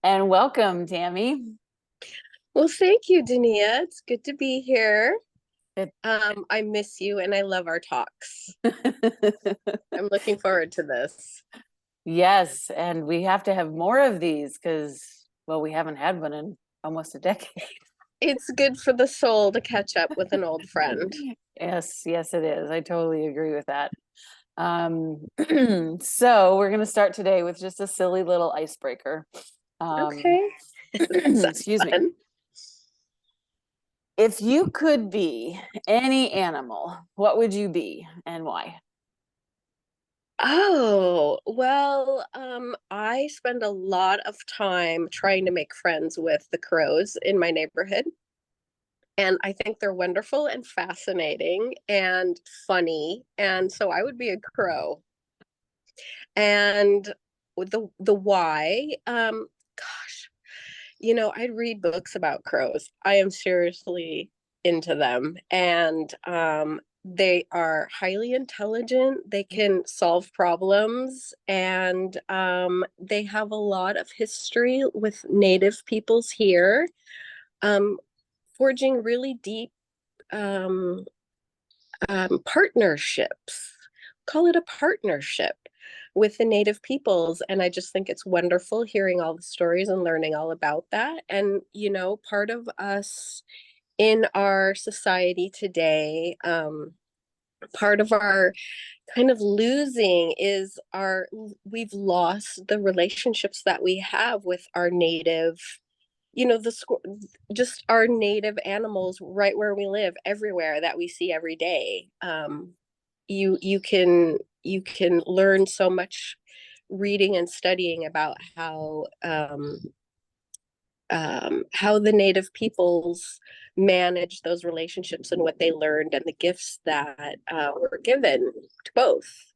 And welcome, Tammy. Well, thank you, Dania. It's good to be here. It- I miss you and I love our talks. I'm looking forward to this. Yes, and we have to have more of these because, well, we haven't had one in almost a decade. It's good for the soul to catch up with an old friend. Yes, yes, it is. I totally agree with that. So we're going to start today with just a silly little icebreaker. Okay. That sounds Excuse me. fun. If you could be any animal, what would you be and why? Oh, well, I spend a lot of time trying to make friends with the crows in my neighborhood. And I think they're wonderful and fascinating and funny. And so I would be a crow. And with the why, gosh, I'd read books about crows. I am seriously into them. And they are highly intelligent. They can solve problems. And they have a lot of history with native peoples here, um, forging really deep um, partnerships. Call it a partnership with the native peoples. And I just think it's wonderful hearing all the stories and learning all about that. And, part of us in our society today, part of our kind of losing is we've lost the relationships that we have with our native, just our native animals right where we live, everywhere that we see every day. You can learn so much reading and studying about how the native peoples manage those relationships and what they learned and the gifts that were given to both.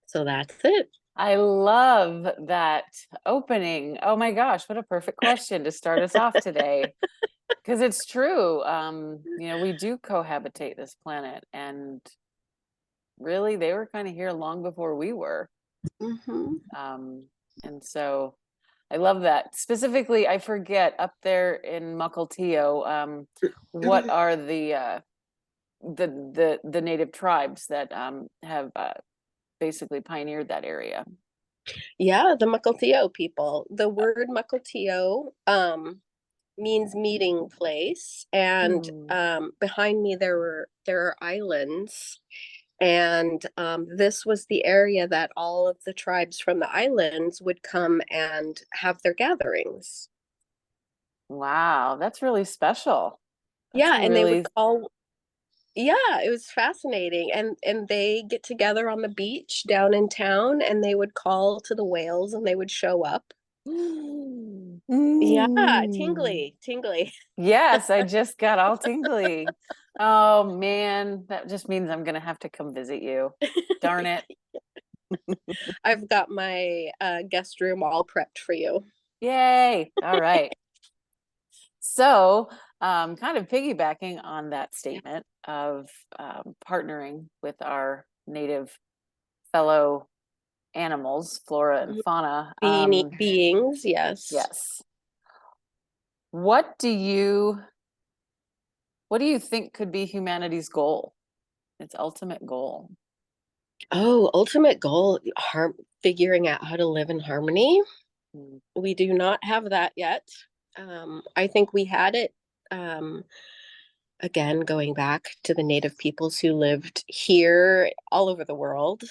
So that's it. I love that opening. Oh my gosh, what a perfect question to start us off today. Because it's true. We do cohabitate this planet, and really, they were kind of here long before we were. Mm-hmm. And so I love that. Specifically, I forget up there in Mukilteo, what are the native tribes that have basically pioneered that area? Yeah, the Mukilteo people. The word Mukilteo means meeting place, and Hmm. behind me there are islands, and this was the area that all of the tribes from the islands would come and have their gatherings. Wow, that's really special. That's Yeah, a and they would really call. Yeah, it was fascinating, and they get together on the beach down in town, and they would call to the whales, and they would show up. Yeah, Mm. tingly, tingly. Yes, I just got all tingly. Oh man, that just means I'm gonna have to come visit you. Darn it. I've got my guest room all prepped for you. Yay. All right. So, kind of piggybacking on that statement of partnering with our native fellow animals, flora and fauna. Beings, yes. Yes. What do you what do you think could be humanity's goal? Its ultimate goal? Oh, ultimate goal, figuring out how to live in harmony. Mm. We do not have that yet. I think we had it, um, again, going back to the native peoples who lived here all over the world,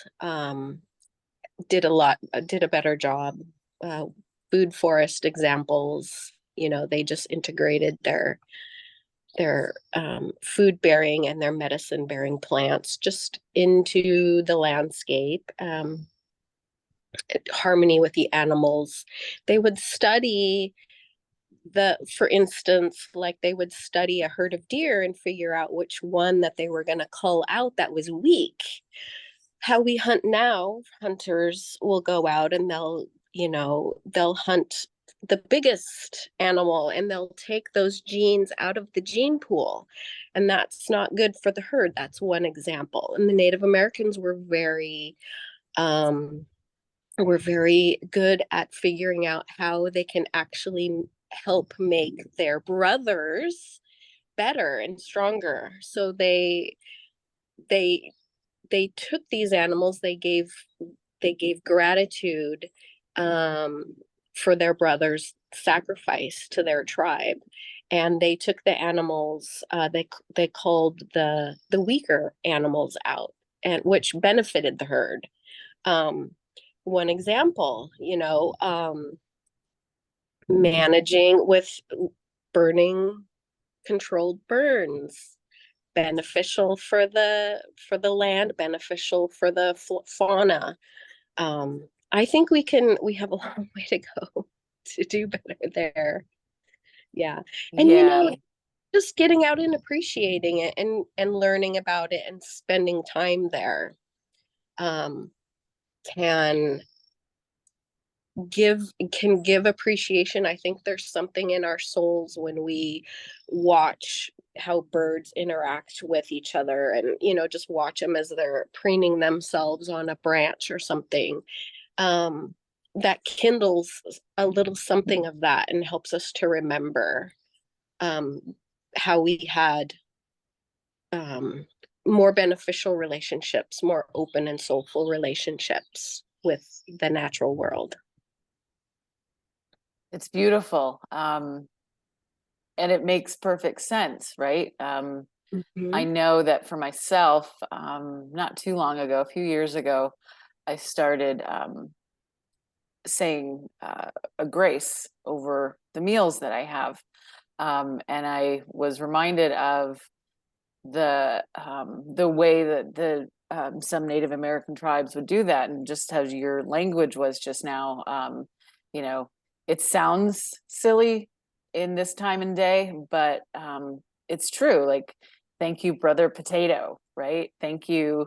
did a better job. Uh, Food forest examples, they just integrated their food bearing and their medicine bearing plants just into the landscape, harmony with the animals. They would study for instance, like they would study a herd of deer and figure out which one that they were going to cull out that was weak. How we hunt now, hunters will go out and they'll hunt the biggest animal and they'll take those genes out of the gene pool, and that's not good for the herd. That's one example. And the Native Americans were very um were very good at figuring out how they can actually help make their brothers better and stronger. So they they took these animals, they gave gratitude for their brother's sacrifice to their tribe, and they took the animals, they called the weaker animals out, and which benefited the herd. um One example, managing with burning, controlled burns, beneficial for the land, beneficial for the fauna. I think we have a long way to go to do better there. Yeah. And Yeah. just getting out and appreciating it, and learning about it and spending time there, um, can give can give appreciation. I think there's something in our souls when we watch how birds interact with each other, and just watch them as they're preening themselves on a branch or something. That kindles a little something of that and helps us to remember um, how we had um, more beneficial relationships, more open and soulful relationships with the natural world. It's beautiful. And it makes perfect sense, right? I Mm-hmm. know that for myself, not too long ago, a few years ago, I started saying a grace over the meals that I have. And I was reminded of the way that the some Native American tribes would do that, and just how your language was just now. You know, it sounds silly in this time and day, but it's true. Like, thank you, brother potato, right? Thank you,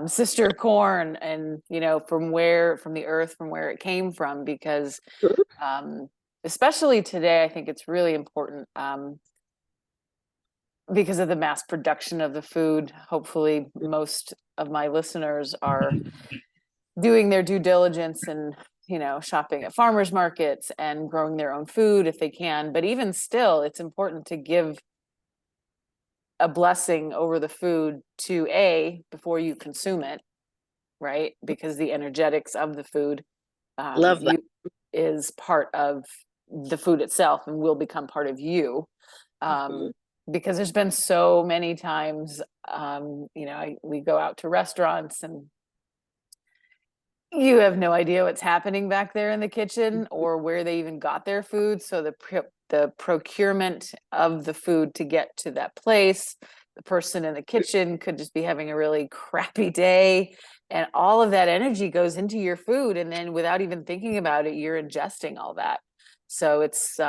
sister corn, and from the earth, from where it came from, because um, especially today, I think it's really important. Because of the mass production of the food, hopefully most of my listeners are doing their due diligence and shopping at farmers markets and growing their own food if they can. But even still, it's important to give a blessing over the food to before you consume it, right? Because the energetics of the food Love that. you is part of the food itself and will become part of you. Mm-hmm. um, because there's been so many times, we go out to restaurants and you have no idea what's happening back there in the kitchen or where they even got their food. So the procurement of the food to get to that place, the person in the kitchen could just be having a really crappy day, and all of that energy goes into your food, and then without even thinking about it, you're ingesting all that. So it's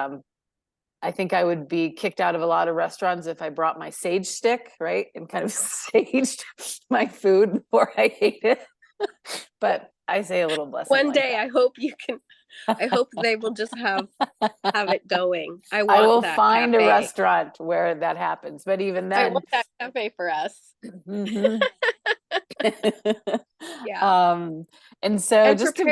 I think I would be kicked out of a lot of restaurants if I brought my sage stick, right? And kind of saged my food before I ate it. But I say a little blessing One like day I hope they will just have it going. I I want will that find a cafe. restaurant where that happens. But even I then, want that cafe for us. mhm. Yeah. um, and so And just to go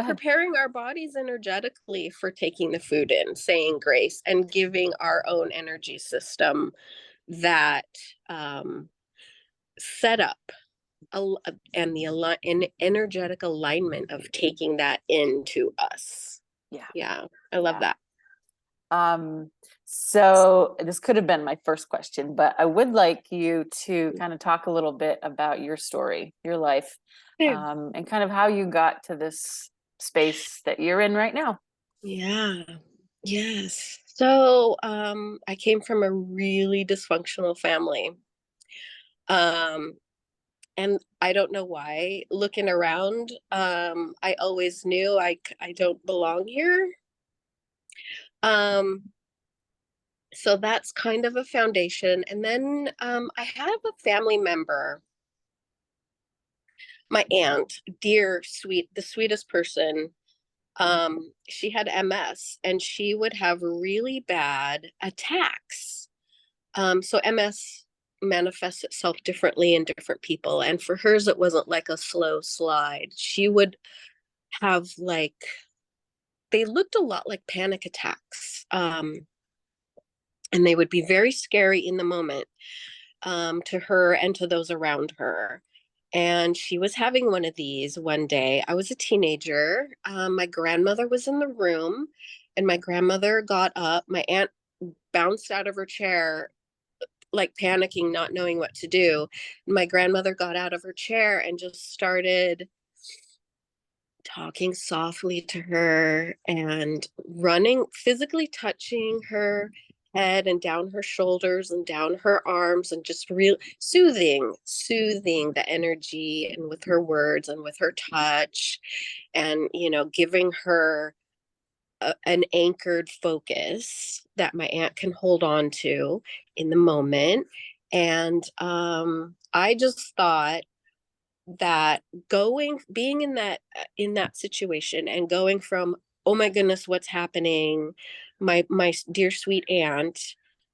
ahead. preparing our bodies energetically for taking the food in, saying grace, and giving our own energy system that um, setup, and energetic alignment of taking that into us. Yeah, Yeah, I love yeah. that. Um, so this could have been my first question, but I would like you to kind of talk a little bit about your story, your life, and kind of how you got to this space that you're in right now. Yeah. Yes. So, I came from a really dysfunctional family. Um, and I don't know why. Looking around, I always knew I don't belong here. Um, so that's kind of a foundation. And then I have a family member, my aunt, dear, sweet, the sweetest person. She had MS, and she would have really bad attacks. So MS manifests itself differently in different people. And for hers, it wasn't like a slow slide. She would have like, they looked a lot like panic attacks. And they would be very scary in the moment, to her and to those around her. And she was having one of these one day. I was a teenager. My grandmother was in the room, and my grandmother got up. My aunt bounced out of her chair, like panicking, not knowing what to do. My grandmother got out of her chair and just started talking softly to her and running, physically touching her head and down her shoulders and down her arms, and just real soothing the energy, and with her words and with her touch, and giving her an anchored focus that my aunt can hold on to in the moment. And I just thought that being in that situation, and going from, oh my goodness, what's happening, my dear sweet aunt,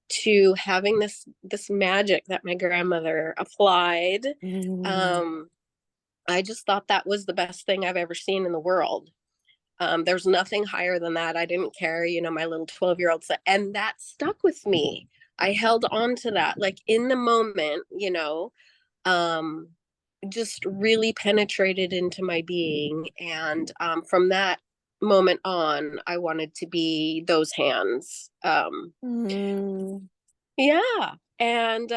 to having this magic that my grandmother applied. Mm. um I just thought that was the best thing I've ever seen in the world. There's nothing higher than that. I didn't care, my little 12-year-old said, and that stuck with me. I held on to that, like, in the moment, um just really penetrated into my being. And from that moment on, I wanted to be those hands. Mm. Yeah. And,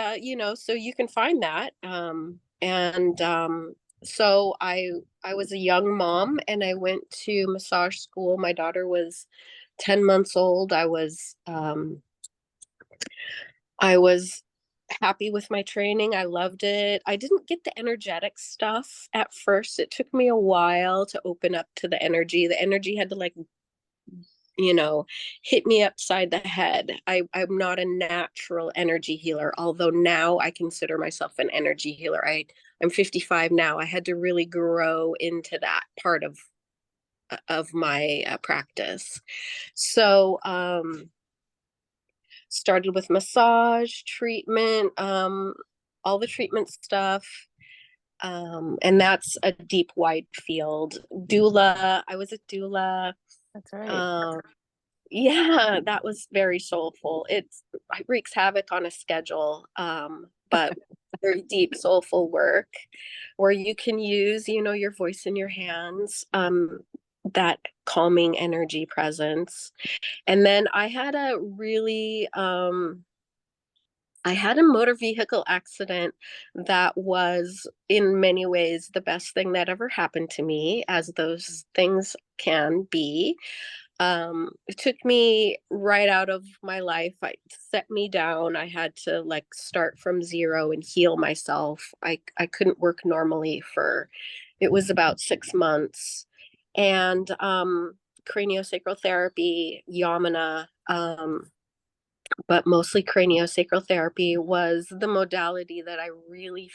so you can find that. And so I was a young mom, and I went to massage school. My daughter was 10 months old. I was happy with my training. I loved it. I didn't get the energetic stuff at first. It took me a while to open up to the energy. The energy had to, like, you know, hit me upside the head. I'm not a natural energy healer, although now I consider myself an energy healer. I'm 55 now. I had to really grow into that part of my practice. So started with massage, treatment, all the treatment stuff. And that's a deep, wide field. Doula, I was a doula. That's right. Um, yeah, that was very soulful. It wreaks havoc on a schedule, but very deep, soulful work where you can use, your voice in your hands, that calming energy presence. And then I had a motor vehicle accident that was, in many ways, the best thing that ever happened to me, as those things can be. It took me right out of my life. It set me down. I had to, like, start from zero and heal myself. I couldn't work normally it was about 6 months. And craniosacral therapy, yamana, but mostly craniosacral therapy was the modality that I really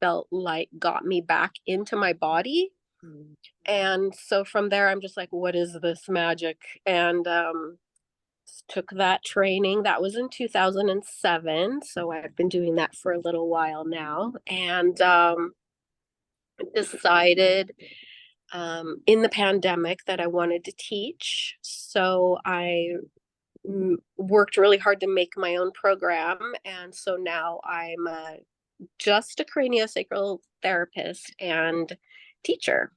felt like got me back into my body. Mm. And so from there, I'm just like, what is this magic? And took that training. That was in 2007. So I've been doing that for a little while now. And decided in the pandemic that I wanted to teach. So I worked really hard to make my own program. And so now I'm just a craniosacral therapist and teacher.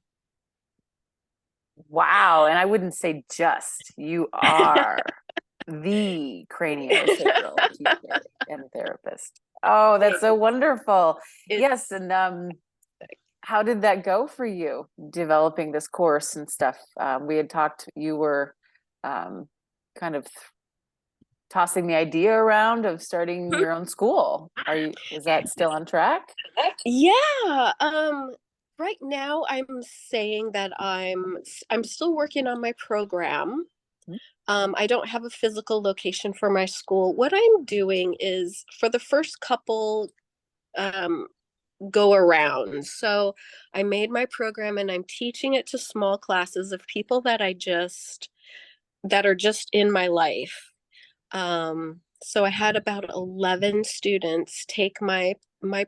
Wow. And I wouldn't say just, you are the craniosacral teacher and therapist. Oh, that's so wonderful. It, Yes. And how did that go for you developing this course and stuff? We had talked, you were kind of tossing the idea around of starting your own school. Is that still on track? yeah. Right now I'm saying that I'm still working on my program. I don't have a physical location for my school. What I'm doing is, for the first couple um, go around. So I made my program, and I'm teaching it to small classes of people that are just in my life. So I had about 11 students take my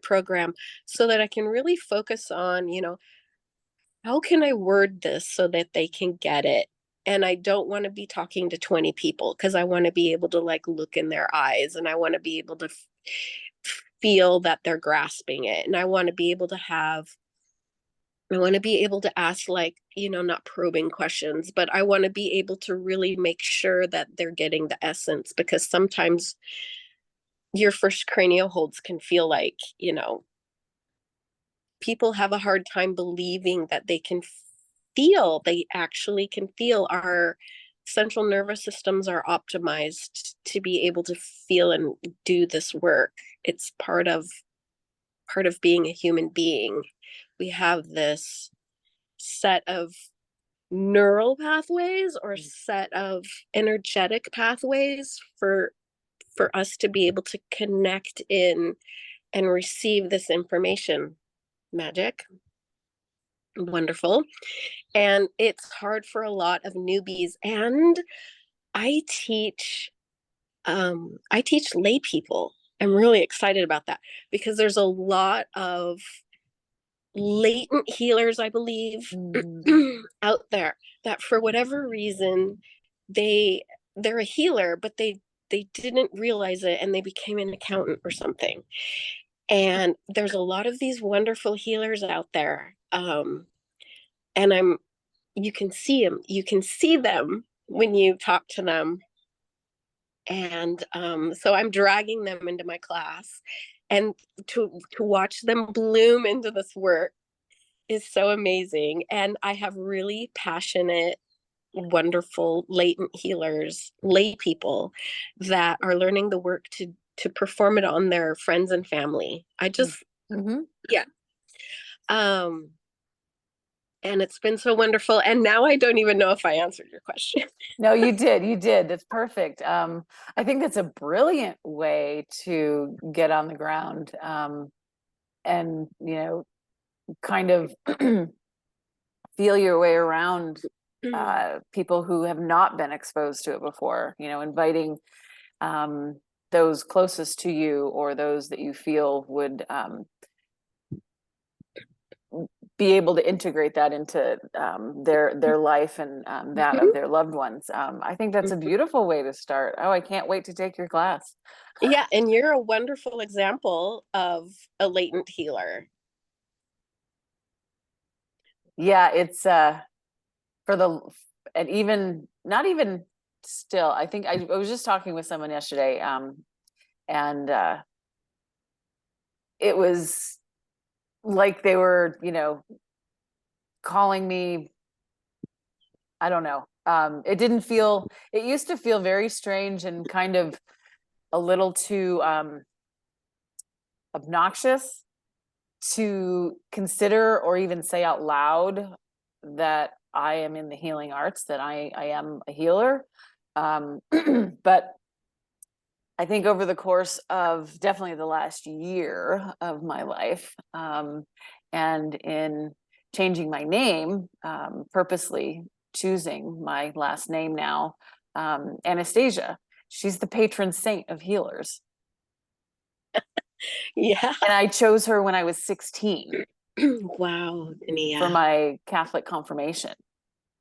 program, so that I can really focus on, how can I word this so that they can get it? And I don't want to be talking to 20 people because I want to be able to like look in their eyes, and I want to be able to feel that they're grasping it. And I want to be able to ask, like, not probing questions, but I want to be able to really make sure that they're getting the essence, because sometimes your first cranial holds can feel like, people have a hard time believing that they actually can feel. Our central nervous systems are optimized to be able to feel and do this work. It's part of being a human being. We have this set of neural pathways or set of energetic pathways for us to be able to connect in and receive this information. Magic. Wonderful. And it's hard for a lot of newbies. And I teach lay people. I'm really excited about that because there's a lot of latent healers, I believe, out there that for whatever reason they're a healer, but they didn't realize it and they became an accountant or something. And there's a lot of these wonderful healers out there. And you can see them when you talk to them. And so I'm dragging them into my class, and to watch them bloom into this work is so amazing. And I have really passionate, wonderful latent healers, lay people that are learning the work to perform it on their friends and family. Yeah. um and it's been so wonderful, and now I don't even know if I answered your question. No, you did. That's perfect. I think that's a brilliant way to get on the ground, and kind of feel your way around people who have not been exposed to it before, inviting those closest to you or those that you feel would be able to integrate that into their life and that of their loved ones. I think that's a beautiful way to start. Oh, I can't wait to take your class. Yeah, and you're a wonderful example of a latent healer. Yeah, it's for the and even not even still. I think I was just talking with someone yesterday, and it was like they were, calling me. I don't know. It used to feel very strange and kind of a little too obnoxious to consider or even say out loud that I am in the healing arts, that I am a healer. But I think over the course of definitely the last year of my life, and in changing my name, purposely choosing my last name now, Anastasia, she's the patron saint of healers. Yeah. And I chose her when I was 16. Wow. Yeah. For my Catholic confirmation.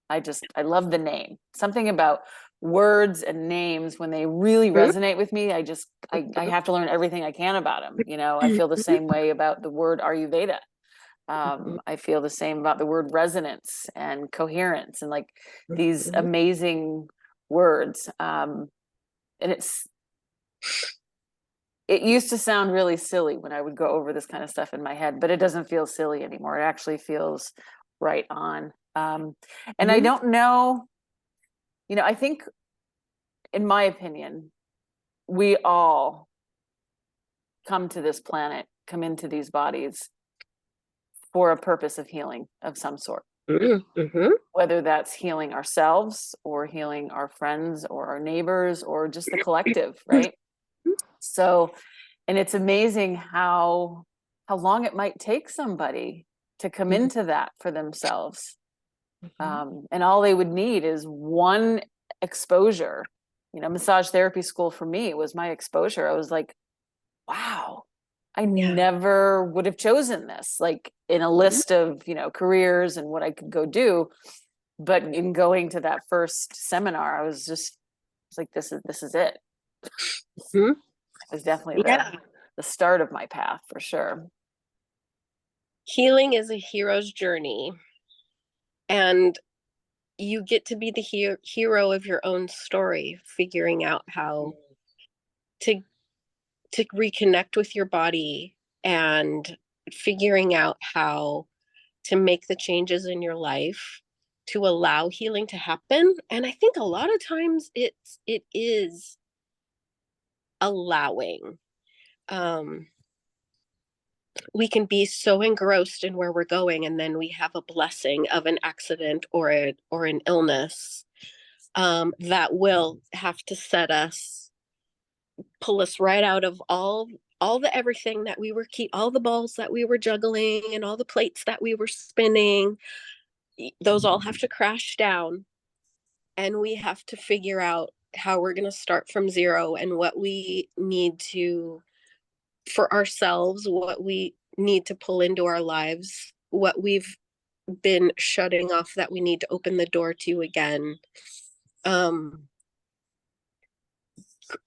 I love the name. Something about words and names, when they really resonate with me, I have to learn everything I can about them. I feel the same way about the word Ayurveda. I feel the same about the word resonance and coherence and like these amazing words. And it used to sound really silly when I would go over this kind of stuff in my head, but it doesn't feel silly anymore. It actually feels right on. And I don't know, I think, in my opinion, we all come to this planet, come into these bodies for a purpose of healing of some sort. Whether that's healing ourselves or healing our friends or our neighbors or just the collective, right? So, and it's amazing how long it might take somebody to come into that for themselves. And all they would need is one exposure. Massage therapy school for me was my exposure. I was like, wow, I Yeah. never would have chosen this, like in a Mhm. list of, careers and what I could go do. But in going to that first seminar, I was like, this is it. Mhm. It was definitely Yeah. the start of my path for sure. Healing is a hero's journey, and you get to be the hero of your own story, figuring out how to reconnect with your body, and figuring out how to make the changes in your life to allow healing to happen. And I think a lot of times it is allowing. um we can be so engrossed in where we're going, and then we have a blessing of an accident or an illness, that will have to pull us right out of all the everything that we were all the balls that we were juggling and all the plates that we were spinning. Those all have to crash down, and we have to figure out how we're going to start from zero, and what we need to, for ourselves, what we need to pull into our lives, what we've been shutting off that we need to open the door to again. um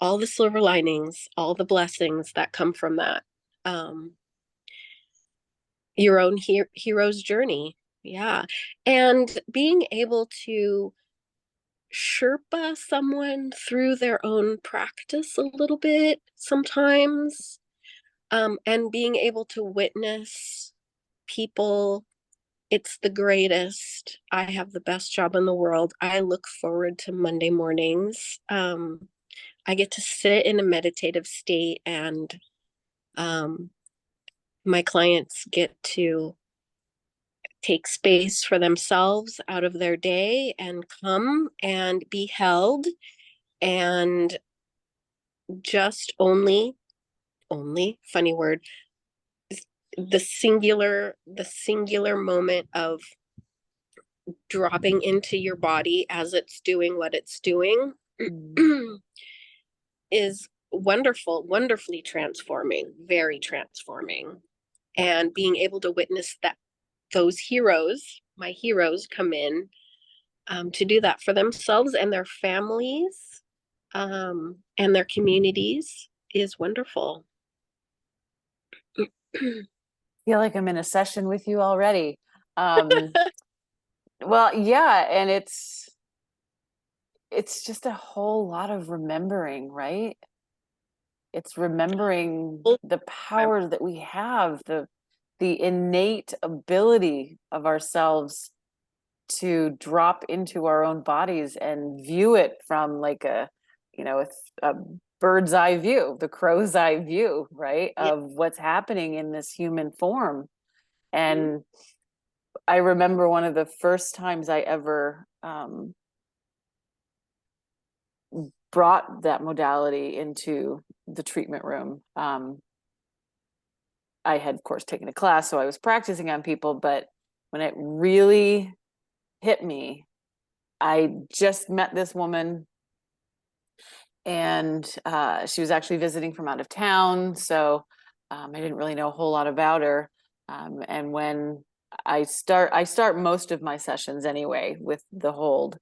all the silver linings, all the blessings that come from that. um your own hero's journey. Yeah. And being able to Sherpa someone through their own practice a little bit sometimes, and being able to witness people. It's the greatest. I have the best job in the world. I look forward to Monday mornings. I get to sit in a meditative state, and um, my clients get to take space for themselves out of their day and come and be held, and just only funny word, the singular moment of dropping into your body as it's doing what it's doing Mm. is wonderfully transforming, very transforming. And being able to witness that those heroes, my heroes, come in, to do that for themselves and their families, and their communities is wonderful. Feel like I'm in a session with you already. Um, well, yeah, and it's just a whole lot of remembering, right? It's remembering the power that we have, the innate ability of ourselves to drop into our own bodies and view it from like a bird's eye view, the crow's eye view, right, Yeah. of what's happening in this human form. And I remember one of the first times I ever brought that modality into the treatment room. I had, of course, taken a class, so I was practicing on people, but when it really hit me, I just met this woman, and she was actually visiting from out of town, so I didn't really know a whole lot about her. And when I start most of my sessions anyway with the hold,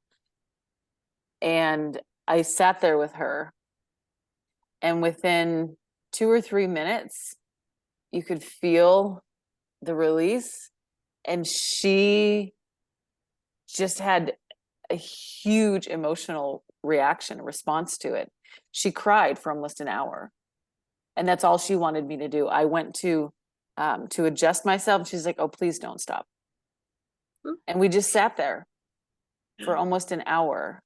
and I sat there with her, and within 2 or 3 minutes, you could feel the release, and she just had a huge emotional reaction, response to it. She cried for almost an hour, and that's all she wanted me to do. I went to adjust myself, and she's like, "Oh, please don't stop." And we just sat there for almost an hour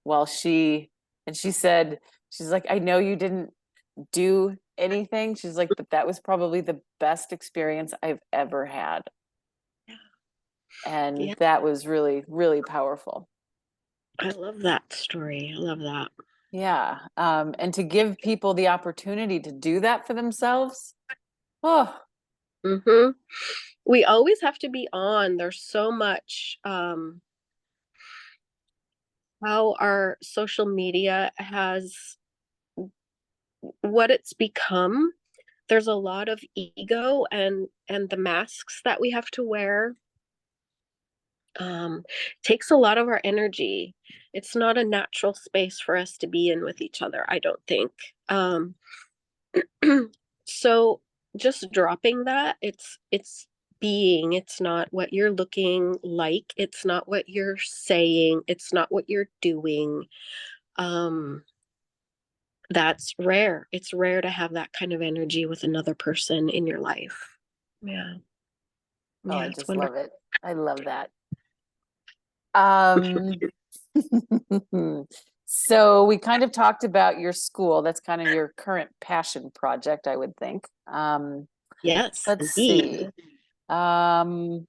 while she said, she's like, "I know you didn't do anything." She's like, "But that was probably the best experience I've ever had." And Yeah. that was really, really powerful. I love that story. I love that. Yeah. And to give people the opportunity to do that for themselves. Oh, Mm-hmm. We always have to be on. There's so much, how our social media has, what it's become there's a lot of ego and the masks that we have to wear takes a lot of our energy. It's not a natural space for us to be in with each other, I don't think. So just dropping that, it's being, it's not what you're looking like, it's not what you're saying, it's not what you're doing. Um, that's rare. It's rare to have that kind of energy with another person in your life. Yeah. Oh, I Yeah, it's just wonderful. love it. I love that. Um, so we kind of talked about your school. That's kind of your current passion project, I would think. Yes, Let's indeed. see. Um,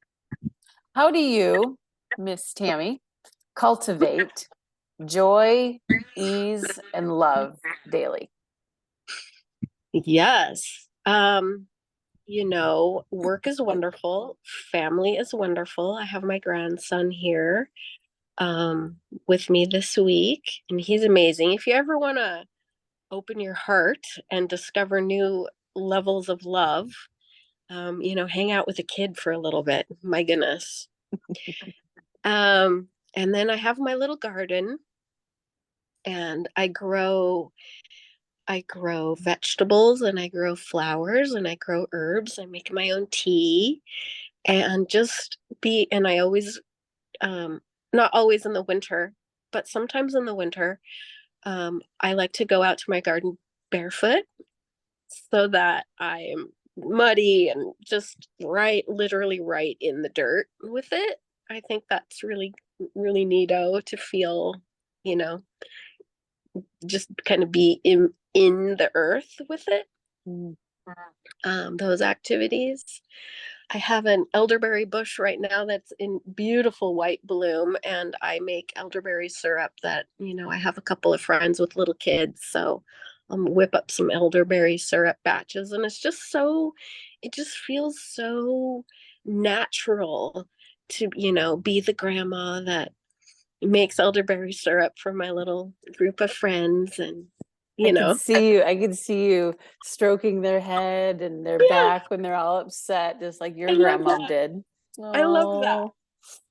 how do you, Miss Tammy, cultivate joy, ease, and love daily? Yes. Work is wonderful. Family is wonderful. I have my grandson here um with me this week, and he's amazing. If you ever want to open your heart and discover new levels of love, hang out with a kid for a little bit. My goodness. And then I have my little garden, and I grow vegetables, and I grow flowers, and I grow herbs. I make my own tea, and I always, not always in the winter, but sometimes in the winter, I like to go out to my garden barefoot so that I'm muddy and just literally right in the dirt with it. I think that's really, really neato to feel, you know, just kind of be in the earth with it. Mm. Those activities. I have an elderberry bush right now that's in beautiful white bloom, and I make elderberry syrup that, I have a couple of friends with little kids, so whip up some elderberry syrup batches, and it just feels so natural to, be the grandma that makes elderberry syrup for my little group of friends, and, I you can know, see you. I can see you stroking their head and their yeah, back when they're all upset, just like I your love grandmom that. did. I love that. Oh,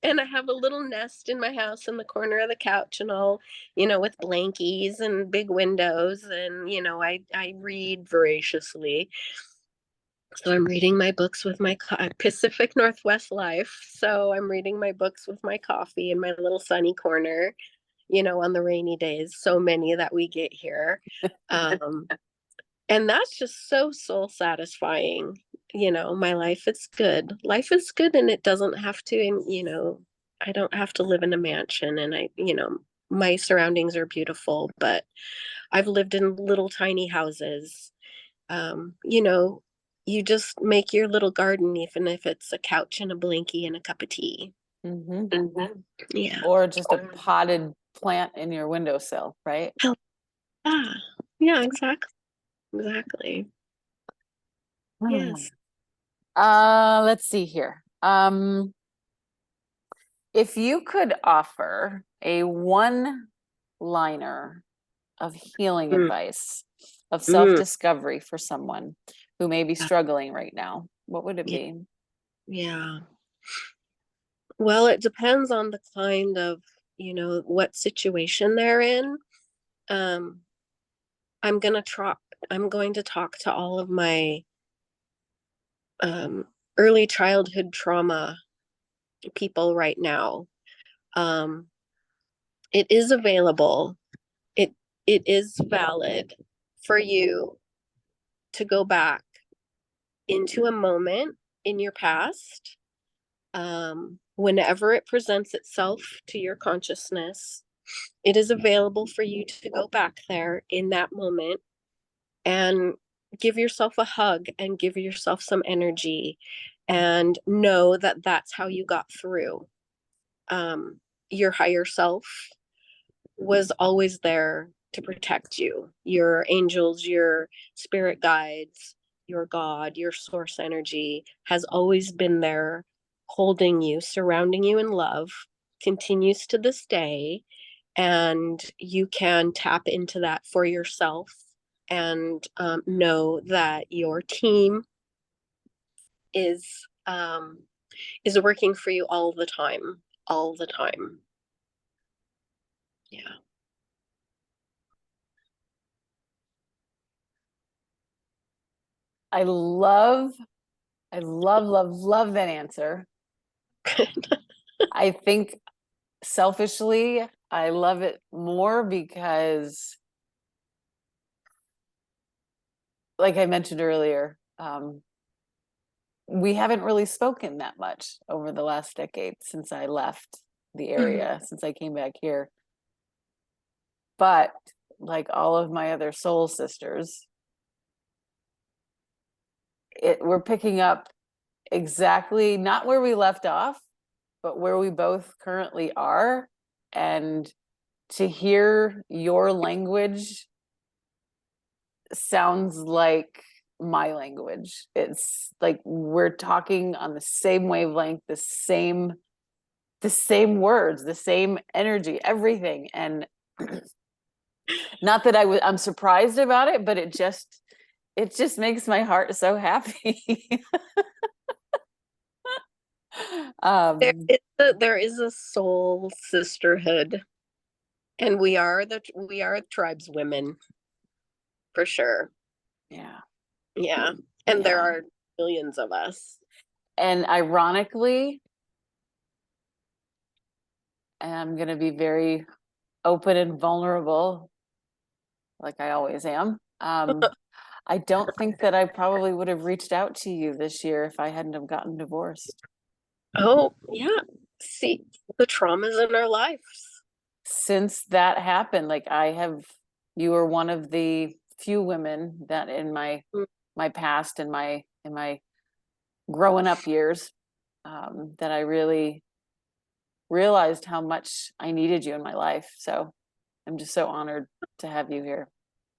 And I have a little nest in my house in the corner of the couch, and all, with blankies and big windows, and I read voraciously. So I'm reading my books with my Pacific Northwest life. So I'm reading my books with my coffee in my little sunny corner, on the rainy days, so many that we get here. Um, and that's just so soul satisfying. My life is good. Life is good, and it doesn't have to, and I don't have to live in a mansion, and my surroundings are beautiful, but I've lived in little tiny houses. um you know you just make your little garden, even if it's a couch and a blankie and a cup of tea. hmm. Mhm. Yeah. Or just a potted plant in your windowsill, right? Hell, yeah. Yeah, exactly. Exactly. Hmm. Yes. Let's see here. If you could offer a one liner of healing Mm, advice, of mm, self-discovery for someone who may be struggling right now, what would it yeah. be? Yeah. Well, it depends on the kind of, what situation they're in. Um, I'm gonna talk. I'm going to talk to all of my um, early childhood trauma people right now. Um, it is available. It it is valid for you to go back into a moment in your past, whenever it presents itself to your consciousness. It is available for you to go back there in that moment and give yourself a hug and give yourself some energy, and know that that's how you got through. Your higher self was always there to protect you. Your angels, your spirit guides, your God, your source energy has always been there, holding you, surrounding you in love, continues to this day. And you can tap into that for yourself and know that your team is working for you all the time, all the time. Yeah. I love, love that answer. I think selfishly, I love it more because, like I mentioned earlier, we haven't really spoken that much over the last decade since I left the area, since I came back here. But like all of my other soul sisters, we're picking up exactly not where we left off, but where we both currently are. And to hear your language sounds like my language. It's like we're talking on the same wavelength, the same words, the same energy, everything. And not that I'm surprised about it, but it just makes my heart so happy. There is a soul sisterhood, and we are the tribe's women for sure. Yeah. Yeah. And there Yeah. are millions of us. And ironically, and I'm going to be very open and vulnerable, like I always am. I don't think that I probably would have reached out to you this year if I hadn't have gotten divorced. Oh, yeah. See, the traumas in our lives. Since that happened, like you were one of the few women that in my past and in my growing up years, that I really realized how much I needed you in my life. So I'm just so honored to have you here,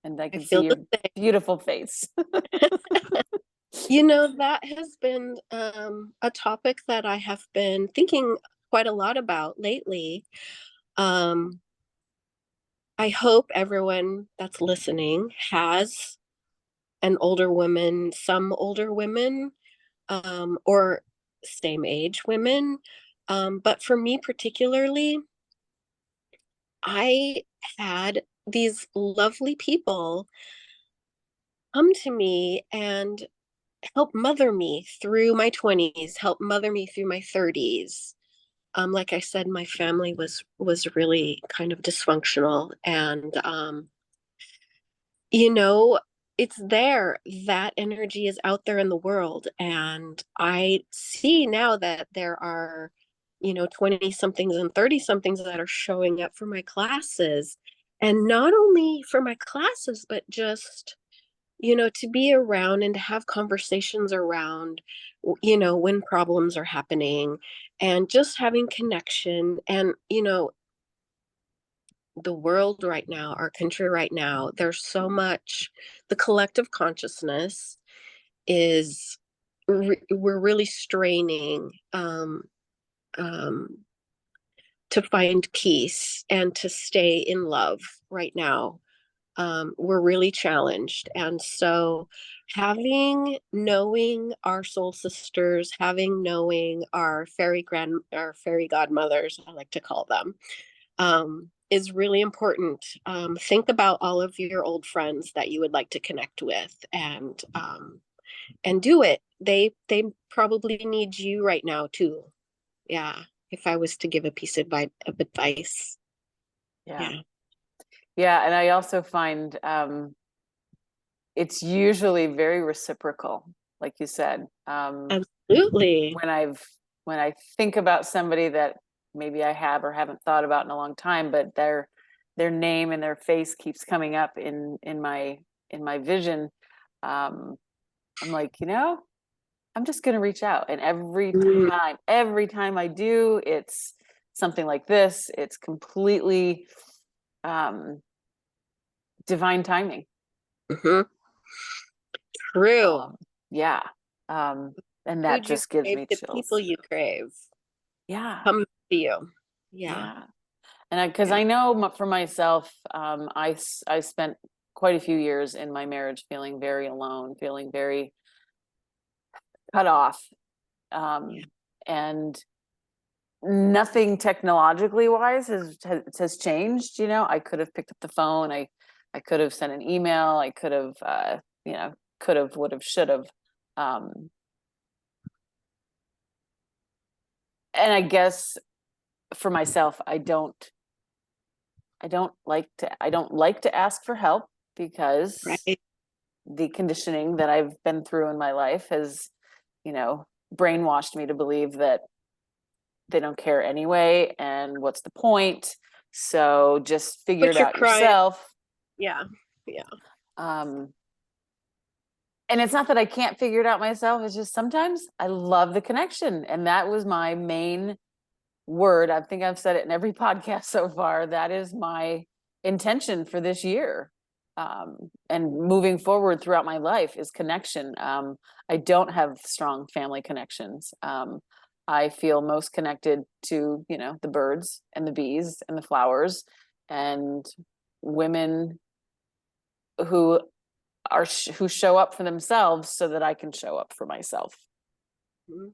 and I can see your beautiful face. You know, that has been a topic that I have been thinking quite a lot about lately. I hope everyone that's listening has an older woman, some older women, or same age women. But for me particularly, I had these lovely people come to me and help mother me through my 20s, help mother me through my 30s. Like I said, my family was really kind of dysfunctional, and you know, it's there. That energy is out there in the world, and I see now that there are, 20 somethings and 30 somethings that are showing up for my classes, and not only for my classes, but just to be around and to have conversations around, when problems are happening, and just having connection. And, the world right now, our country right now, there's so much, the collective consciousness is, we're really straining um, to find peace and to stay in love right now. We're really challenged. And so knowing our soul sisters, knowing our our fairy godmothers, I like to call them, is really important. Think about all of your old friends that you would like to connect with, and do it. They probably need you right now too. Yeah. If I was to give a piece of advice. Yeah. Yeah. Yeah. And I also find it's usually very reciprocal, like you said. Absolutely. When I think about somebody that maybe I have or haven't thought about in a long time, but their name and their face keeps coming up in my vision, I'm like, I'm just going to reach out. And every time I do, it's something like this. It's completely divine timing. Mm-hmm. True. Yeah. And that Food you just gives crave, me the people chills. you crave Yeah. come to you. Yeah. Yeah. And because I know for myself, I spent quite a few years in my marriage feeling very alone, feeling very cut off. And nothing technologically wise has changed. You know, I could have picked up the phone. I could have sent an email. I could have, you know, could have, would have, should have. And I guess for myself, I don't like to ask for help, because Right. the conditioning that I've been through in my life has, you know, brainwashed me to believe that they don't care anyway, and what's the point? So just figure it But you're out crying. yourself. Yeah. Yeah. Um, and it's not that I can't figure it out myself. It's just sometimes I love the connection. And that was my main word. I think I've said it in every podcast so far. That is my intention for this year. And moving forward throughout my life is connection. I don't have strong family connections. I feel most connected to, you know, the birds and the bees and the flowers and women who who show up for themselves so that I can show up for myself. Mhm.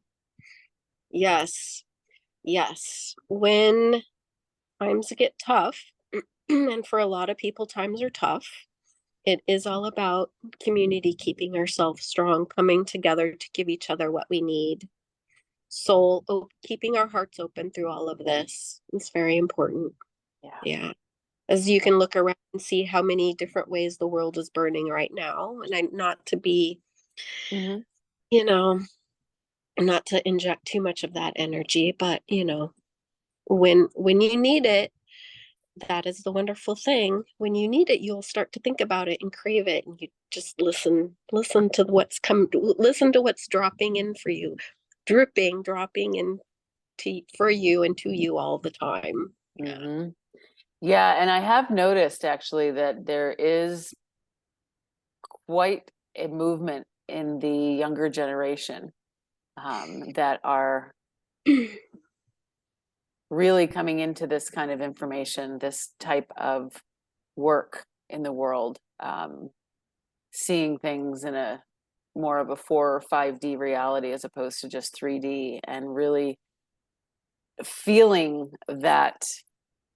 Yes. Yes. When times get tough, and for a lot of people, times are tough, it is all about community, keeping ourselves strong, coming together to give each other what we need. Keeping our hearts open through all of this is very important. Yeah. Yeah. As you can look around and see how many different ways the world is burning right now. And not to be, Mm-hmm. you know, not to inject too much of that energy, but when you need it, that is the wonderful thing. When you need it, you'll start to think about it and crave it, and you just listen to listen to what's dropping in for you, dropping in for you and to you all the time. Yeah. Mm-hmm. Yeah, and I have noticed actually that there is quite a movement in the younger generation, that are really coming into this kind of information, this type of work in the world, seeing things in a more of a 4 or 5D reality as opposed to just 3D, and really feeling that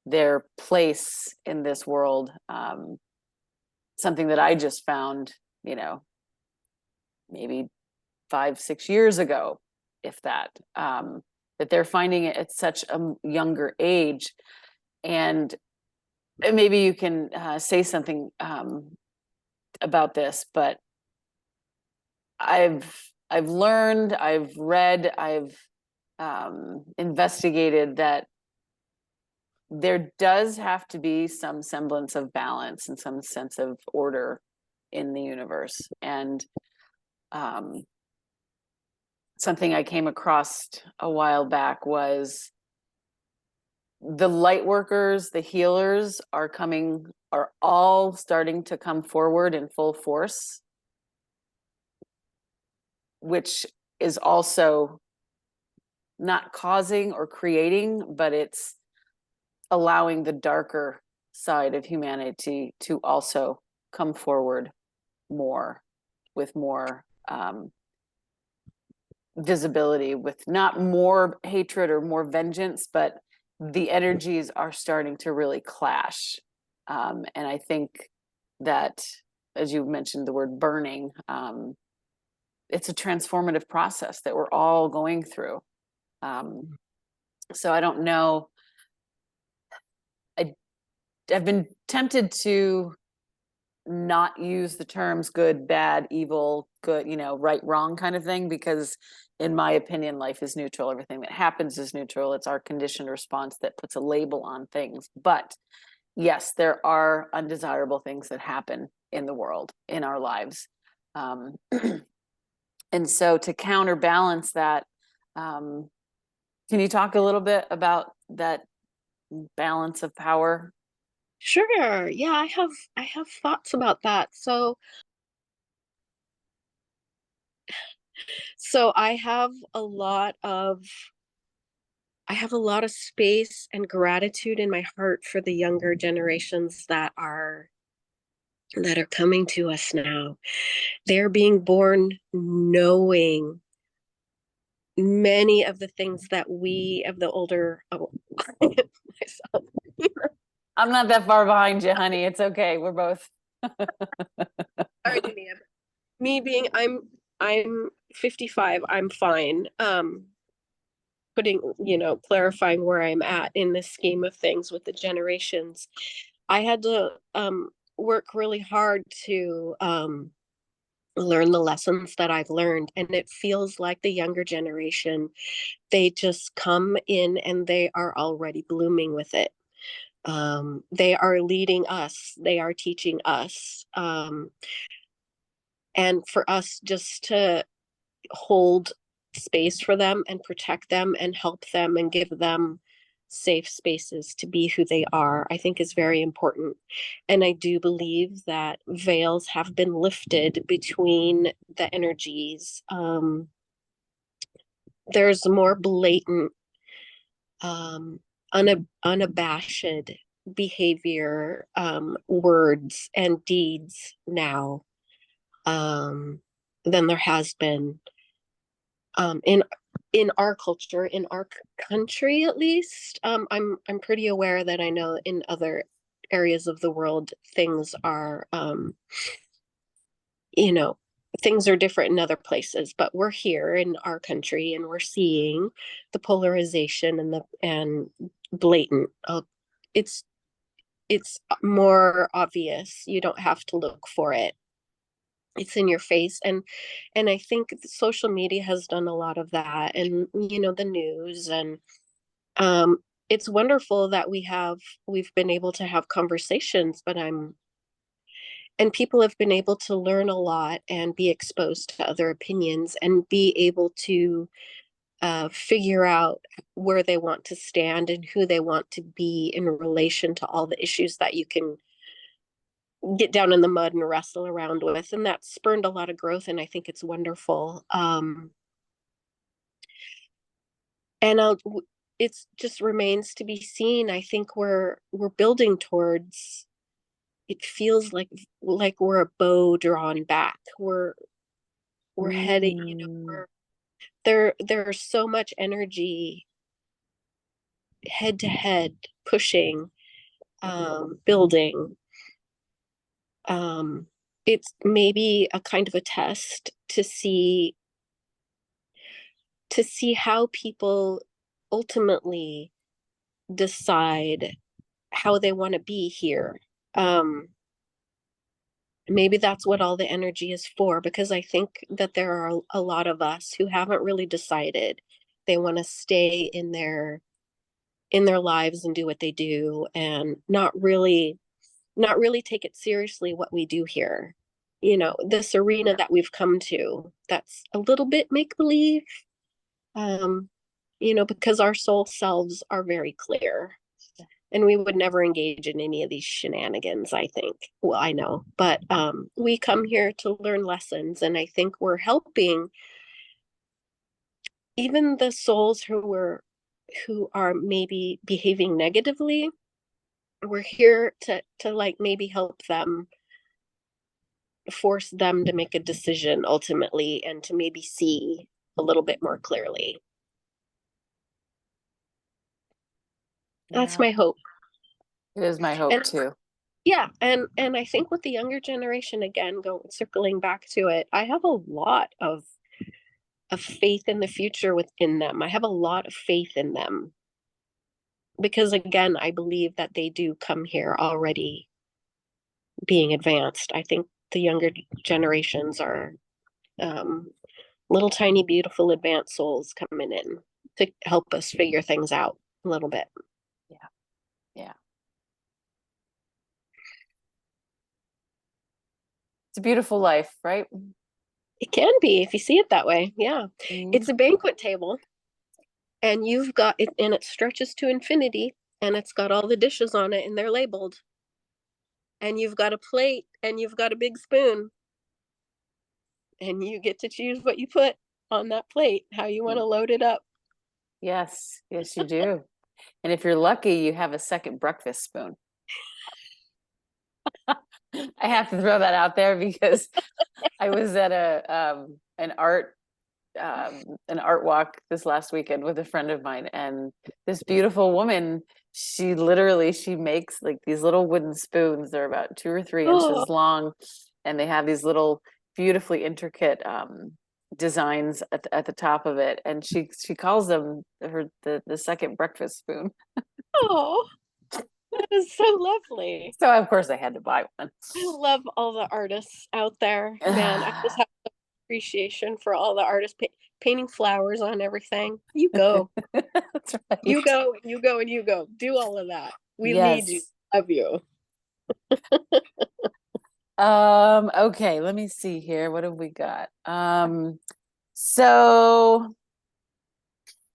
their place in this world. Something that I just found, you know, maybe 5, 6 years ago, if that, that they're finding it at such a younger age. And maybe you can say something about this, but I've learned, I've read, I've investigated that there does have to be some semblance of balance and some sense of order in the universe. And um, something I came across a while back was the light workers, the healers are all starting to come forward in full force, which is also not causing or creating, but it's allowing the darker side of humanity to also come forward more, with more visibility, with not more hatred or more vengeance, but the energies are starting to really clash. And I think that, as you mentioned the word burning, it's a transformative process that we're all going through. So I don't know. I've been tempted to not use the terms good, bad, evil, good, you know, right, wrong kind of thing, because in my opinion, life is neutral. Everything that happens is neutral. It's our conditioned response that puts a label on things. But yes, there are undesirable things that happen in the world, in our lives. And so to counterbalance that, can you talk a little bit about that balance of power? Sure. Yeah, I have thoughts about that. So I have a lot of space and gratitude in my heart for the younger generations that are that are coming to us now. They're being born knowing many of the things that we of the older myself. I'm not that far behind you, honey. It's okay. We're both. Sorry, me being I'm 55, I'm fine. Putting, clarifying where I'm at in the scheme of things with the generations. I had to work really hard to learn the lessons that I've learned. And it feels like the younger generation, they just come in and they are already blooming with it. They are leading us, they are teaching us. And for us just to hold space for them and protect them and help them and give them safe spaces to be who they are, I think is very important. And I do believe that veils have been lifted between the energies. There's more blatant, unabashed behavior, words, and deeds now, than there has been, in our culture, in our country at least. I'm pretty aware that I know in other areas of the world things are, you know things are different in other places, but we're here in our country and we're seeing the polarization and blatant, it's it's more obvious. You don't have to look for it, it's in your face. And I think social media has done a lot of that, and the news. And um it's wonderful that we've been able to have conversations, but I'm and people have been able to learn a lot and be exposed to other opinions and be able to figure out where they want to stand and who they want to be in relation to all the issues that you can get down in the mud and wrestle around with. And that spurned a lot of growth, and I think it's wonderful. And it's just remains to be seen. I think we're building towards, it feels like we're a bow drawn back. We're heading, Mm. there's so much energy head to head pushing, building. um it's maybe a kind of a test to see how people ultimately decide how they want to be here. um Maybe that's what all the energy is for, because I think that there are a lot of us who haven't really decided. They want to stay in their lives and do what they do, and not really take it seriously what we do here. This arena that we've come to, that's a little bit make believe. um because our soul selves are very clear, and we would never engage in any of these shenanigans, I think. Well, I know, but we come here to learn lessons, and I think we're helping even the souls who are maybe behaving negatively. We're here to like maybe help them, force them to make a decision ultimately, and to maybe see a little bit more clearly. That's Yeah, my hope. it is my hope And too. yeah, and I think with the younger generation, again, circling back to it, I have a lot of faith in the future within them. I have a lot of faith in them, because again, I believe that they do come here already being advanced. I think the younger generations are, um, little tiny beautiful advanced souls coming in to help us figure things out a little bit. Yeah. Yeah. It's a beautiful life, right? It can be if you see it that way. Yeah. Mm. It's a banquet table, and you've got it, and it stretches to infinity, and it's got all the dishes on it, and they're labeled. And you've got a plate, and you've got a big spoon, and you get to choose what you put on that plate, how you want to load it up. Yes, yes, you do. And if you're lucky, you have a second breakfast spoon. I have to throw that out there because I was at an art walk this last weekend with a friend of mine, and this beautiful woman, she makes like these little wooden spoons. They're about 2 or 3 inches Oh, long, and they have these little beautifully intricate designs at the top of it, and she calls them the second breakfast spoon. oh, that is so lovely. So of course I had to buy one. I love all the artists out there, man. I just have appreciation for all the artists painting flowers on everything. You go, That's you right. go, and you go, and you go. Do all of that. We need you. Yes. Love you. Okay, let me see here. What have we got? So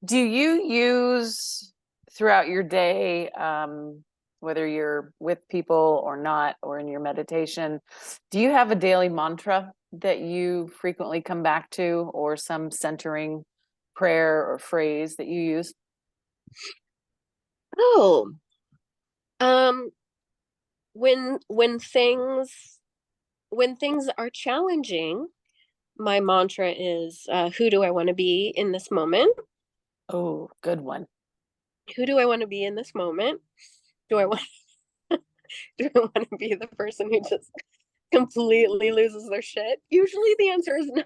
do you use throughout your day, whether you're with people or not, or in your meditation, do you have a daily mantra that you frequently come back to, or some centering prayer or phrase that you use? Oh, um, when things are challenging, my mantra is, who do I want to be in this moment? Oh, good one. Who do I want to be in this moment? Do I want do I want to be the person who just completely loses their shit? Usually the answer is no.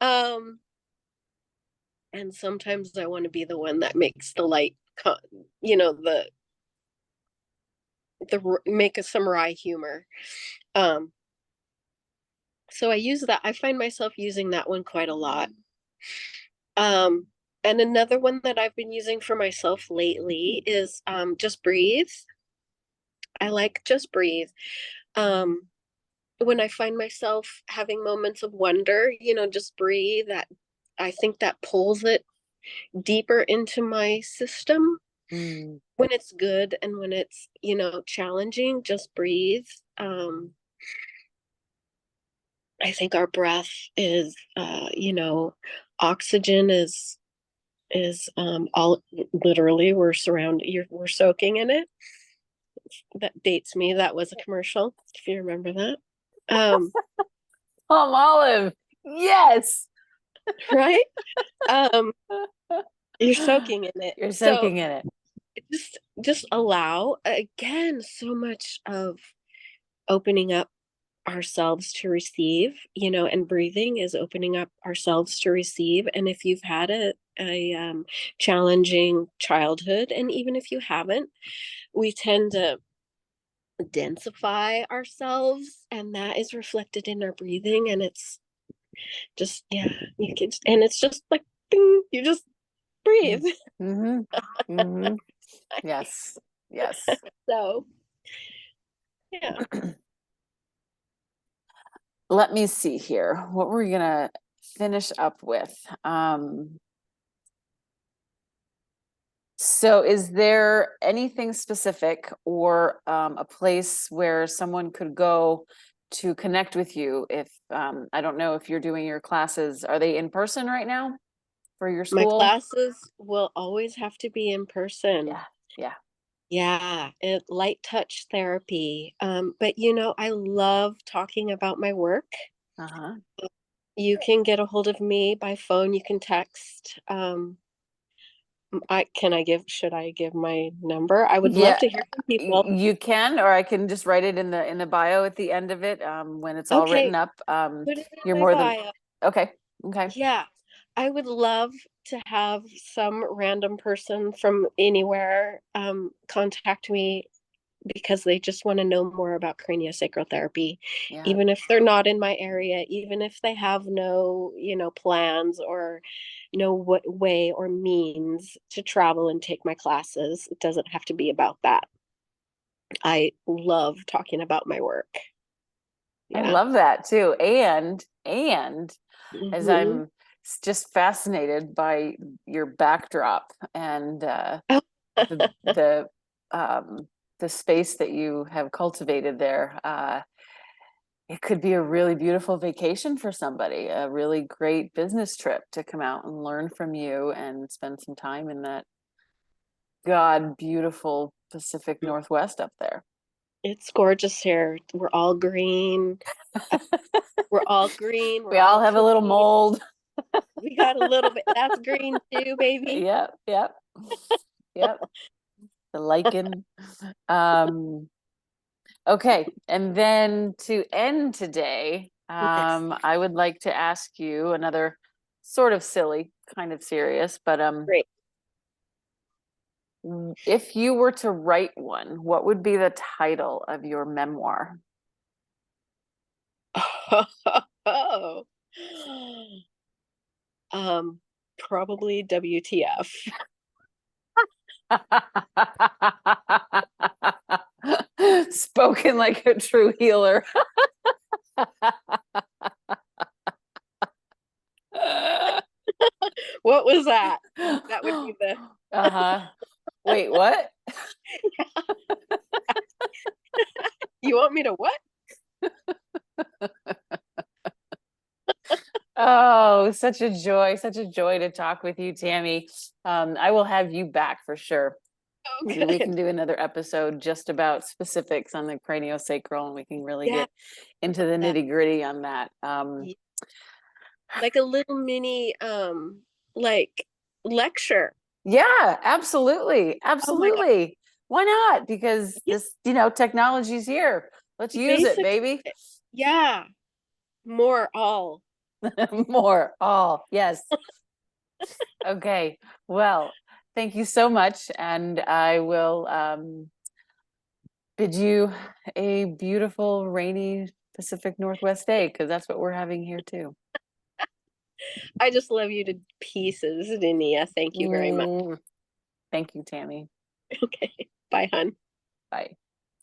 Um, and sometimes I want to be the one that makes the light, you know, the make a samurai humor. Um, so I use that. I find myself using that one quite a lot. Um, and another one that I've been using for myself lately is just breathe. I like just breathe. Um, when I find myself having moments of wonder, just breathe. That I think that pulls it deeper into my system. Mm, When it's good and when it's, challenging, just breathe. Um, I think our breath is, oxygen is all literally we're soaking in it. That dates me. That was a commercial, if you remember that. Um, palm olive. Yes. right? Um, you're soaking in it. You're So soaking in it. just allow, again, so much of opening up ourselves to receive, and breathing is opening up ourselves to receive. And if you've had a challenging childhood, and even if you haven't, we tend to densify ourselves, and that is reflected in our breathing. And it's just, yeah, you can, and it's just like, ding, you just breathe. Mm-hmm. Mm-hmm. Yes. Yes. So, yeah. Let me see here. What we're gonna finish up with. So is there anything specific, or a place where someone could go to connect with you? If I don't know if you're doing your classes, are they in person right now for your My school? classes will always have to be in person. Yeah. Yeah. Yeah, light touch therapy. But I love talking about my work. Uh-huh. You can get a hold of me by phone. You can text. Should I give my number? I would love Yeah, to hear from people. you can, or I can just write it in the bio at the end of it, when it's all written Okay, up. put it in You're my more than bio. okay. Okay. Yeah, I would love to have some random person from anywhere contact me because they just want to know more about craniosacral therapy, Yeah. even if they're not in my area, even if they have no, plans or no what way or means to travel and take my classes. It doesn't have to be about that. I love talking about my work. I Yeah. love that too. And as Hmm. I'm just fascinated by your backdrop, and the um the space that you have cultivated there, it could be a really beautiful vacation for somebody, a really great business trip to come out and learn from you and spend some time in that God beautiful Pacific Northwest up there. It's gorgeous here. We're all green. We're all green. We're We all all have a little clean. mold. We got a little bit. That's green too, baby. Yep, yep, yep. The lichen. Um, okay, and then to end today, Yes. I would like to ask you another sort of silly, kind of serious, but Great. if you were to write one, what would be the title of your memoir? Oh. Probably WTF. Spoken like a true healer. What was that? That would be the Uh-huh. Wait, what? You want me to what? Oh, such a joy to talk with you, Tammy. I will have you back for sure. Oh, Maybe we good. can do another episode just about specifics on the craniosacral, and we can really Yeah. get into the That, nitty-gritty on that. like a little mini like lecture. Yeah, absolutely. Oh my God. Absolutely. Why not? Because Yeah, this, technology's here. Let's use it, basically. baby. Yeah. More all. More. All. Yes. Okay. Well, thank you so much. And I will bid you a beautiful, rainy Pacific Northwest day, because that's what we're having here too. I just love you to pieces, Dinia. Thank you very much. Thank you, Tammy. Okay. Bye, hun. Bye.